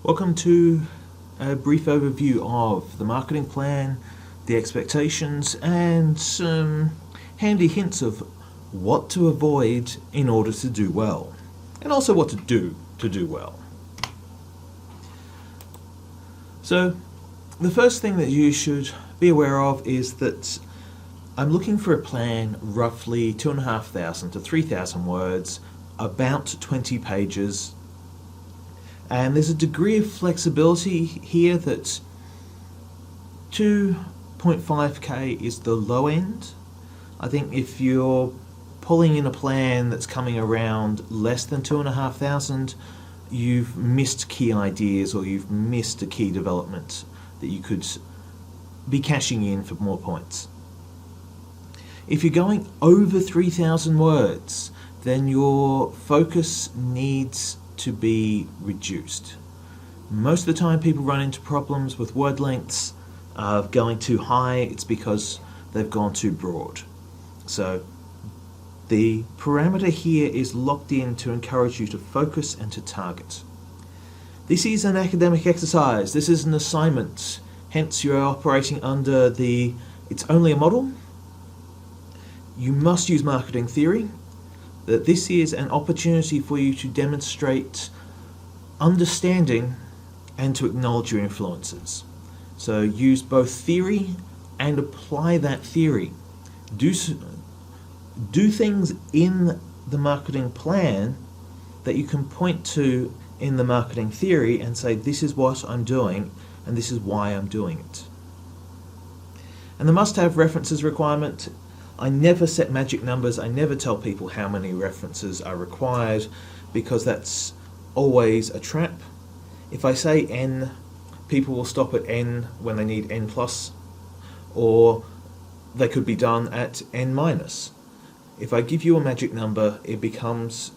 Welcome to a brief overview of the marketing plan, the expectations, and some handy hints of what to avoid in order to do well, and also what to do well. So, the first thing that you should be aware of is that I'm looking for a plan roughly 2,500 to 3,000 words, about 20 pages. And there's a degree of flexibility here that 2.5k is the low end. I think if you're pulling in a plan that's coming around less than 2,500, you've missed key ideas or you've missed a key development that you could be cashing in for more points. If you're going over 3,000 words, then your focus needs to be reduced. Most of the time people run into problems with word lengths going too high. It's because they've gone too broad. So the parameter here is locked in to encourage you to focus and to target. This is an academic exercise. This is an assignment. Hence you're operating under it's only a model. You must use marketing theory. That this is an opportunity for you to demonstrate understanding and to acknowledge your influences. So use both theory and apply that theory. Do things in the marketing plan that you can point to in the marketing theory and say, this is what I'm doing and this is why I'm doing it. And the must-have references requirement, I never set magic numbers. I never tell people how many references are required because that's always a trap. If I say n, people will stop at n when they need n plus, or they could be done at n minus. If I give you a magic number, it becomes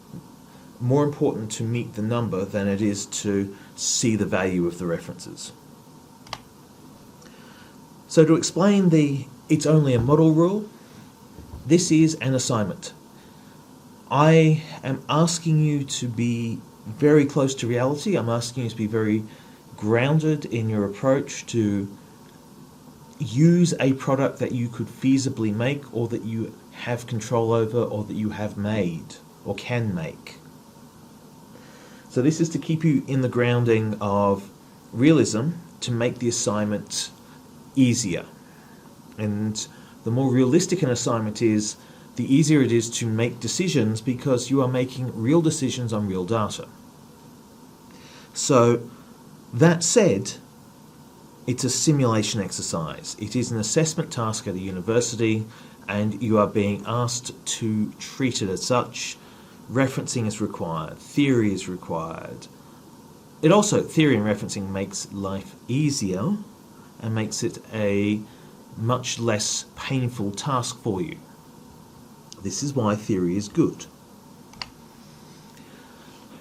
more important to meet the number than it is to see the value of the references. So to explain it's only a model rule, this is an assignment. I am asking you to be very close to reality. I'm asking you to be very grounded in your approach, to use a product that you could feasibly make or that you have control over or that you have made or can make. So this is to keep you in the grounding of realism, to make the assignment easier. And the more realistic an assignment is, the easier it is to make decisions because you are making real decisions on real data. So, that said, it's a simulation exercise. It is an assessment task at a university and you are being asked to treat it as such. Referencing is required, theory is required. Theory and referencing makes life easier and makes it a much less painful task for you. This is why theory is good.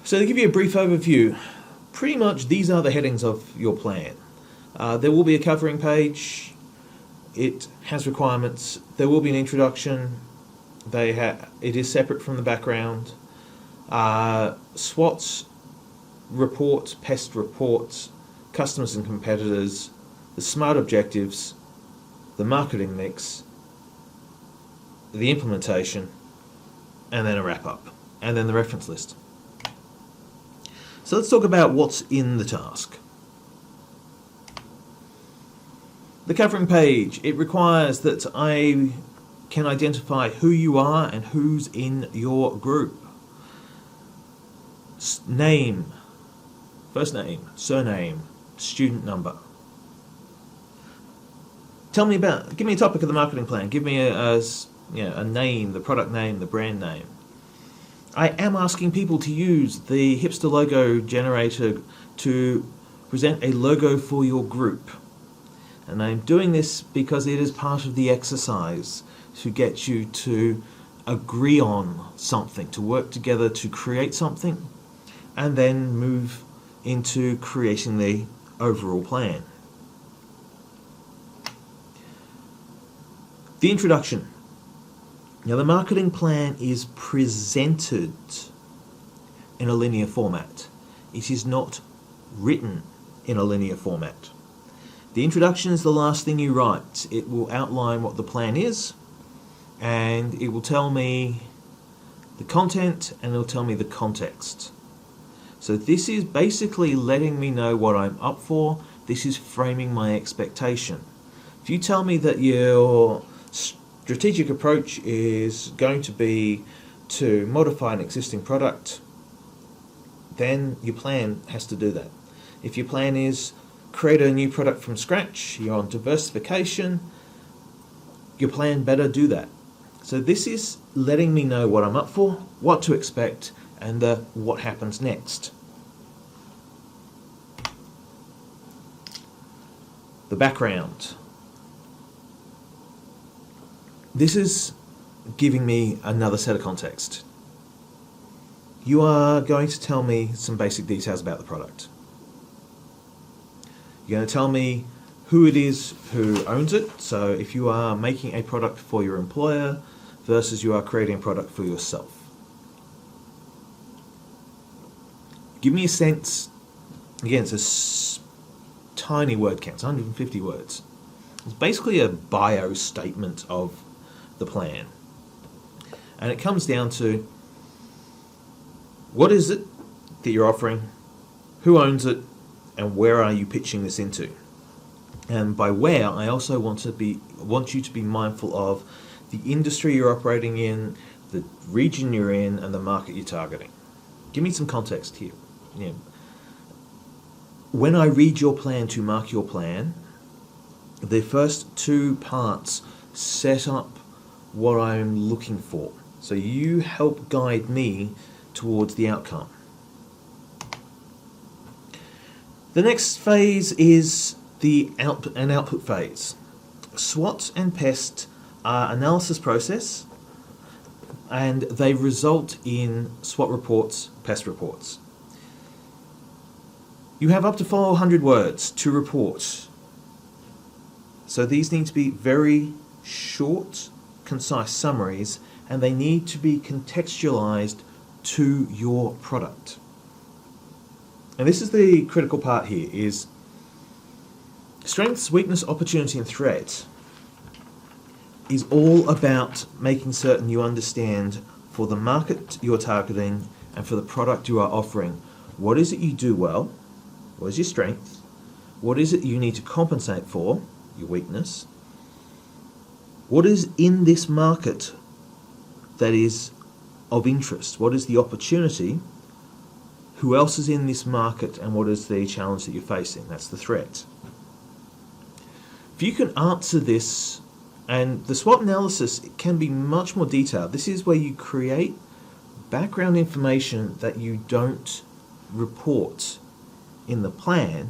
So to give you a brief overview, pretty much these are the headings of your plan. There will be a covering page. It has requirements. There will be an introduction. It is separate from the background. SWOT report, PEST reports, customers and competitors, the SMART objectives, the marketing mix, the implementation, and then a wrap-up, and then the reference list. So let's talk about what's in the task. The covering page, it requires that I can identify who you are and who's in your group. Name, first name, surname, student number. Give me a topic of the marketing plan. Give me a name, the product name, the brand name. I am asking people to use the hipster logo generator to present a logo for your group. And I'm doing this because it is part of the exercise to get you to agree on something, to work together to create something, and then move into creating the overall plan. The introduction. Now the marketing plan is presented in a linear format. It is not written in a linear format. The introduction is the last thing you write. It will outline what the plan is, and it will tell me the content, and it will tell me the context. So this is basically letting me know what I'm up for. This is framing my expectation. If you tell me that your strategic approach is going to be to modify an existing product, then your plan has to do that. If your plan is create a new product from scratch, you're on diversification, your plan better do that. So this is letting me know what I'm up for, what to expect, and what happens next. The background. This is giving me another set of context. You are going to tell me some basic details about the product. You're going to tell me who it is who owns it. So if you are making a product for your employer versus you are creating a product for yourself. Give me a sense. Again, it's a tiny word count, 150 words. It's basically a bio statement of the plan. And it comes down to what is it that you're offering, who owns it, and where are you pitching this into? And by where, I also want you to be mindful of the industry you're operating in, the region you're in, and the market you're targeting. Give me some context here. Yeah. When I read your plan to mark your plan, the first two parts set up what I'm looking for. So you help guide me towards the outcome. The next phase is an output phase. SWOT and PEST are analysis process, and they result in SWOT reports, PEST reports. You have up to 400 words to report. So these need to be very short, concise summaries, and they need to be contextualized to your product. And this is the critical part here, is strengths, weakness, opportunity, and threat is all about making certain you understand for the market you're targeting and for the product you are offering, what is it you do well, what is your strength, what is it you need to compensate for, your weakness, what is in this market that is of interest, what is the opportunity, who else is in this market, and what is the challenge that you're facing, that's the threat. If you can answer this, and the SWOT analysis can be much more detailed. This is where you create background information that you don't report in the plan,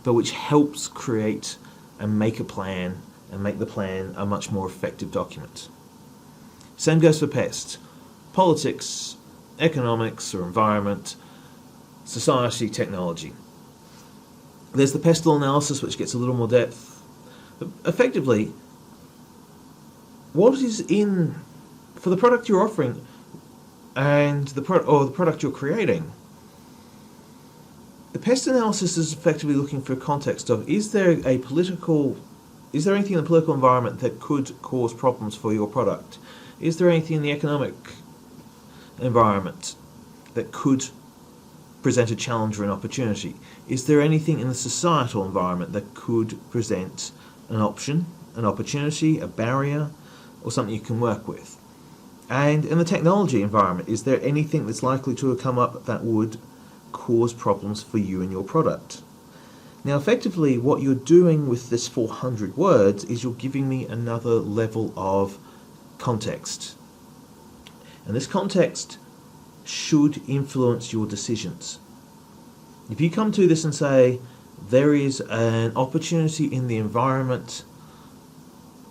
but which helps create and make a plan and make the plan a much more effective document. Same goes for PEST. Politics, economics or environment, society, technology. There's the pestle analysis, which gets a little more depth. But effectively, what is in for the product you're offering and the product you're creating? The PEST analysis is effectively looking for context of is there anything in the political environment that could cause problems for your product? Is there anything in the economic environment that could present a challenge or an opportunity? Is there anything in the societal environment that could present an option, an opportunity, a barrier, or something you can work with? And in the technology environment, is there anything that's likely to come up that would cause problems for you and your product? Now, effectively, what you're doing with this 400 words is you're giving me another level of context. And this context should influence your decisions. If you come to this and say, there is an opportunity in the environment,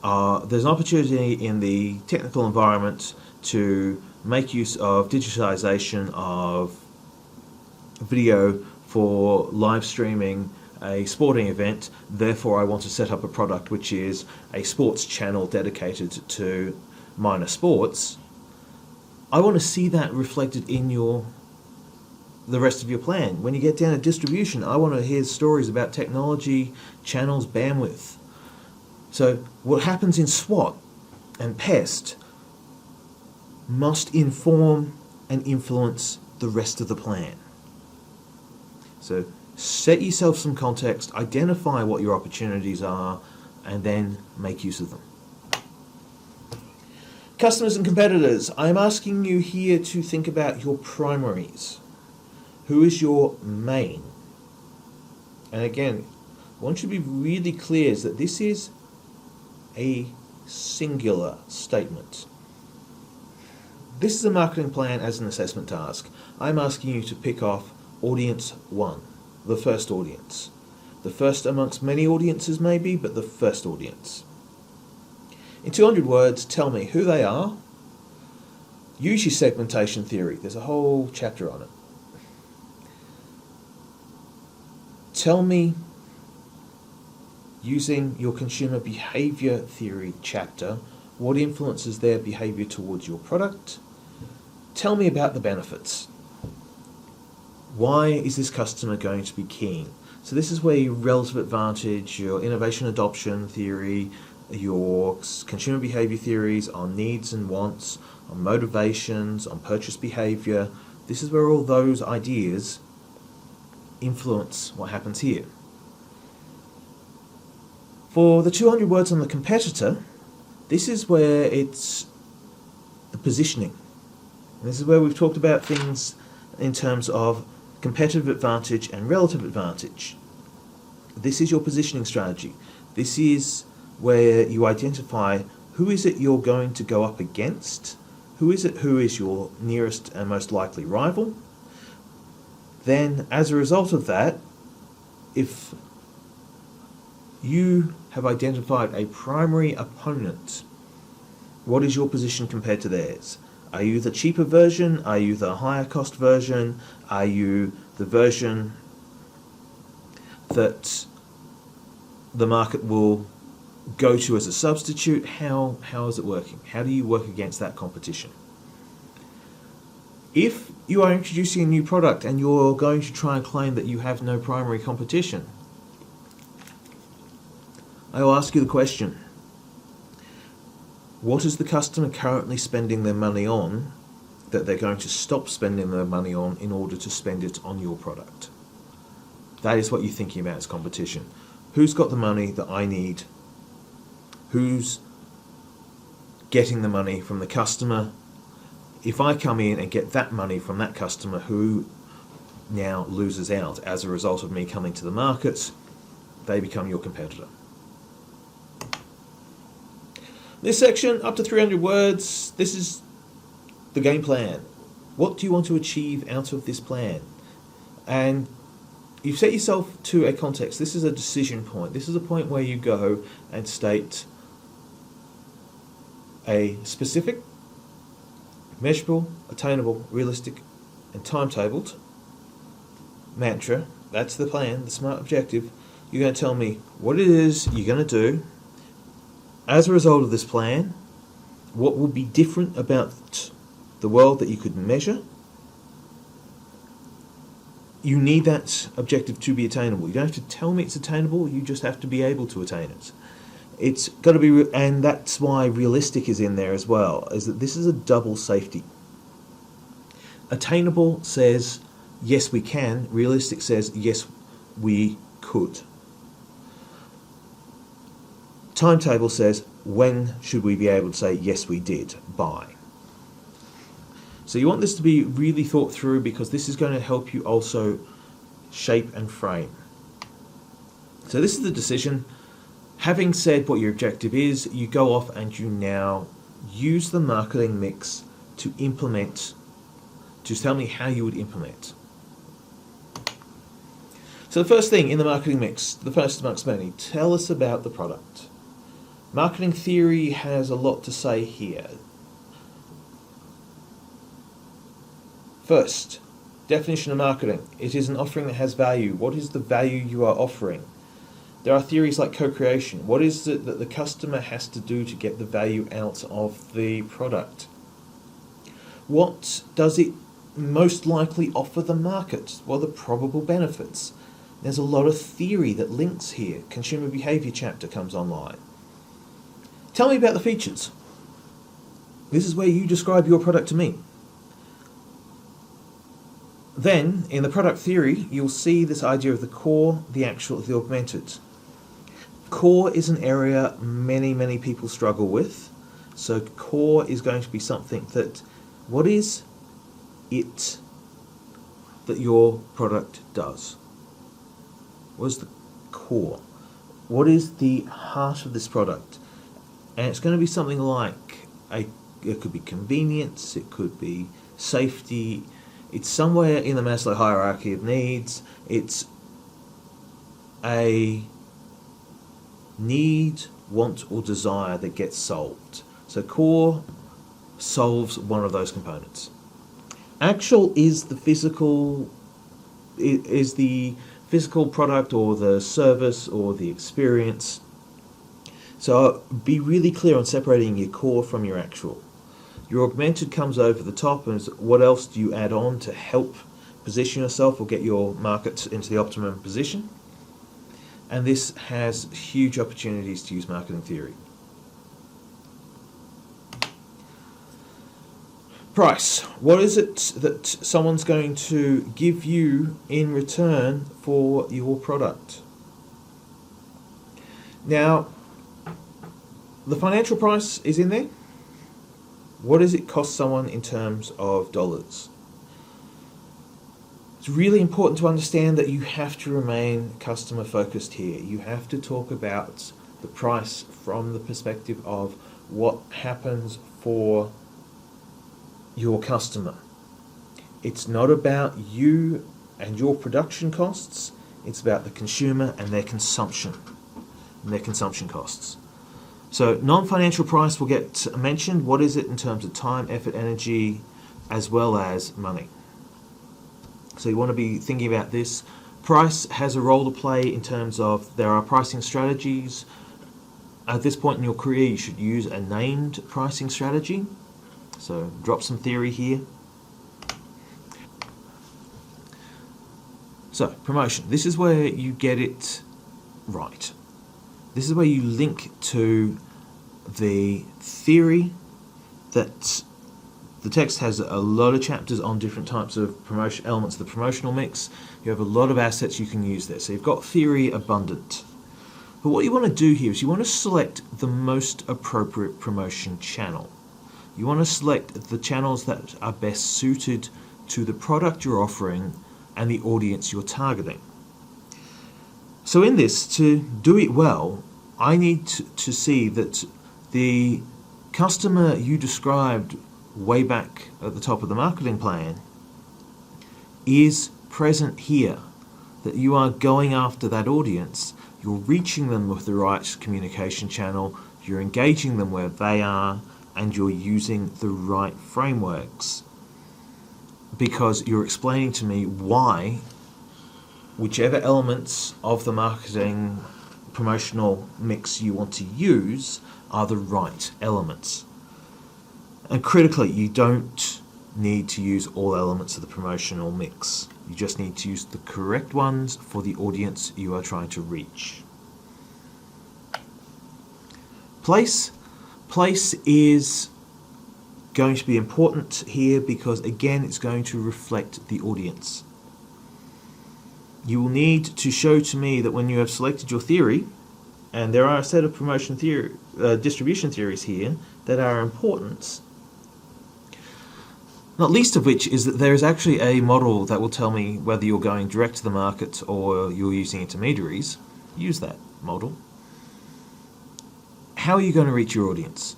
there's an opportunity in the technical environment to make use of digitization of video for live streaming a sporting event, therefore I want to set up a product which is a sports channel dedicated to minor sports. I want to see that reflected in your the rest of your plan. When you get down to distribution, I want to hear stories about technology, channels, bandwidth. So what happens in SWOT and PEST must inform and influence the rest of the plan. So set yourself some context, identify what your opportunities are, and then make use of them. Customers and competitors, I'm asking you here to think about your primaries. Who is your main? And again, I want you to be really clear is that this is a singular statement. This is a marketing plan as an assessment task. I'm asking you to pick off audience 1, the first audience. The first amongst many audiences maybe, but the first audience. In 200 words, tell me who they are. Use your segmentation theory. There's a whole chapter on it. Tell me, using your consumer behavior theory chapter, what influences their behavior towards your product. Tell me about the benefits. Why is this customer going to be keen? So this is where your relative advantage, your innovation adoption theory, your consumer behavior theories on needs and wants, on motivations, on purchase behavior. This is where all those ideas influence what happens here. For the 200 words on the competitor, this is where it's the positioning. And this is where we've talked about things in terms of competitive advantage and relative advantage. This is your positioning strategy. This is where you identify who is it you're going to go up against, who is your nearest and most likely rival. Then, as a result of that, if you have identified a primary opponent, what is your position compared to theirs? Are you the cheaper version? Are you the higher cost version? Are you the version that the market will go to as a substitute? How is it working? How do you work against that competition? If you are introducing a new product and you're going to try and claim that you have no primary competition, I will ask you the question, what is the customer currently spending their money on that they're going to stop spending their money on in order to spend it on your product? That is what you're thinking about as competition. Who's got the money that I need? Who's getting the money from the customer? If I come in and get that money from that customer, who now loses out as a result of me coming to the market, they become your competitor. This section, up to 300 words, this is the game plan. What do you want to achieve out of this plan? And you've set yourself to a context. This is a decision point. This is a point where you go and state a specific, measurable, attainable, realistic, and timetabled mantra. That's the plan, the SMART objective. You're going to tell me what it is you're going to do as a result of this plan, what will be different about the world that you could measure. You need that objective to be attainable. You don't have to tell me it's attainable, you just have to be able to attain it. It's got to be, and that's why realistic is in there as well, is that this is a double safety. Attainable says, yes we can. Realistic says, yes we could. Timetable says, when should we be able to say, yes we did, by. So you want this to be really thought through, because this is going to help you also shape and frame. So this is the decision. Having said what your objective is, you go off and you now use the marketing mix to implement. Just tell me how you would implement. So the first thing in the marketing mix, the first amongst many, tell us about the product. Marketing theory has a lot to say here. First, definition of marketing. It is an offering that has value. What is the value you are offering? There are theories like co-creation. What is it that the customer has to do to get the value out of the product? What does it most likely offer the market? What are the probable benefits? There's a lot of theory that links here. Consumer behavior chapter comes online. Tell me about the features. This is where you describe your product to me. Then, in the product theory, you'll see this idea of the core, the actual, the augmented. Core is an area many people struggle with. So core is going to be something that, what is it that your product does? What is the core? What is the heart of this product? And it's going to be something like, it could be convenience, it could be safety, it's somewhere in the Maslow hierarchy of needs, it's a need, want, or desire that gets solved. So core solves one of those components. Actual is the physical product or the service or the experience. So be really clear on separating your core from your actual. Your augmented comes over the top, and what else do you add on to help position yourself or get your market into the optimum position? And this has huge opportunities to use marketing theory. Price. What is it that someone's going to give you in return for your product? Now, the financial price is in there. What does it cost someone in terms of dollars? It's really important to understand that you have to remain customer focused here. You have to talk about the price from the perspective of what happens for your customer. It's not about you and your production costs, it's about the consumer and their consumption costs. So non-financial price will get mentioned. What is it in terms of time, effort, energy, as well as money? So you want to be thinking about this. Price has a role to play in terms of there are pricing strategies. At this point in your career, you should use a named pricing strategy. So drop some theory here. So promotion. This is where you get it right. This is where you link to the theory that the text has a lot of chapters on different types of promotion elements of the promotional mix. You have a lot of assets you can use there. So you've got theory abundant. But what you want to do here is you want to select the most appropriate promotion channel. You want to select the channels that are best suited to the product you're offering and the audience you're targeting. So in this, to do it well, I need to see that the customer you described way back at the top of the marketing plan is present here, that you are going after that audience, you're reaching them with the right communication channel, you're engaging them where they are, and you're using the right frameworks, because you're explaining to me why whichever elements of the marketing promotional mix you want to use are the right elements. And critically, you don't need to use all elements of the promotional mix. You just need to use the correct ones for the audience you are trying to reach. Place. Place is going to be important here because, again, it's going to reflect the audience. You will need to show to me that when you have selected your theory, and there are a set of promotion theory, distribution theories here that are important, not least of which is that there is actually a model that will tell me whether you're going direct to the market or you're using intermediaries. Use that model. How are you going to reach your audience?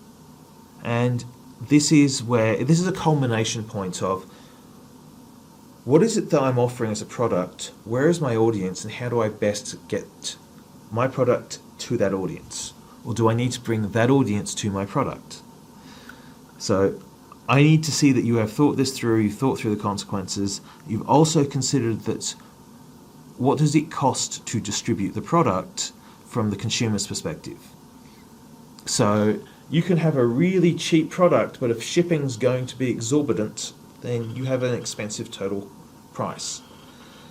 And this is a culmination point of what is it that I'm offering as a product, where is my audience, and how do I best get my product to that audience? Or do I need to bring that audience to my product? So I need to see that you have thought this through, you've thought through the consequences, you've also considered that what does it cost to distribute the product from the consumer's perspective. So you can have a really cheap product, but if shipping's going to be exorbitant then you have an expensive total price.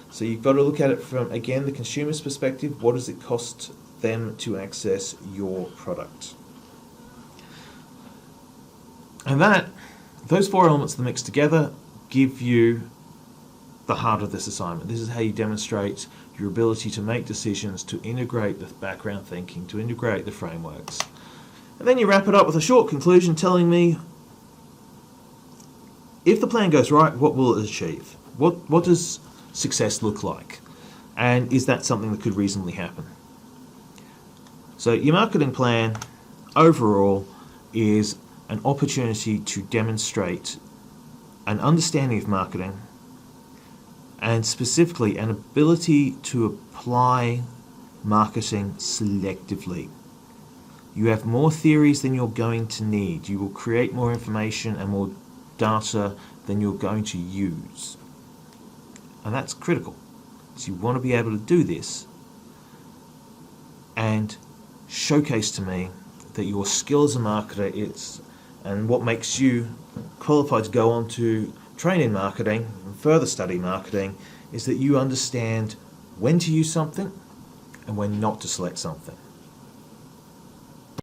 So you've got to look at it from, again, the consumer's perspective. What does it cost them to access your product? And those four elements of the mix together give you the heart of this assignment. This is how you demonstrate your ability to make decisions, to integrate the background thinking, to integrate the frameworks. And then you wrap it up with a short conclusion telling me, if the plan goes right, what will it achieve? What does success look like? And is that something that could reasonably happen? So your marketing plan overall is an opportunity to demonstrate an understanding of marketing, and specifically an ability to apply marketing selectively. You have more theories than you're going to need. You will create more information and more data than you're going to use. And that's critical. So you want to be able to do this and showcase to me that your skill as a marketer is, and what makes you qualified to go on to train in marketing and further study marketing, is that you understand when to use something and when not to select something.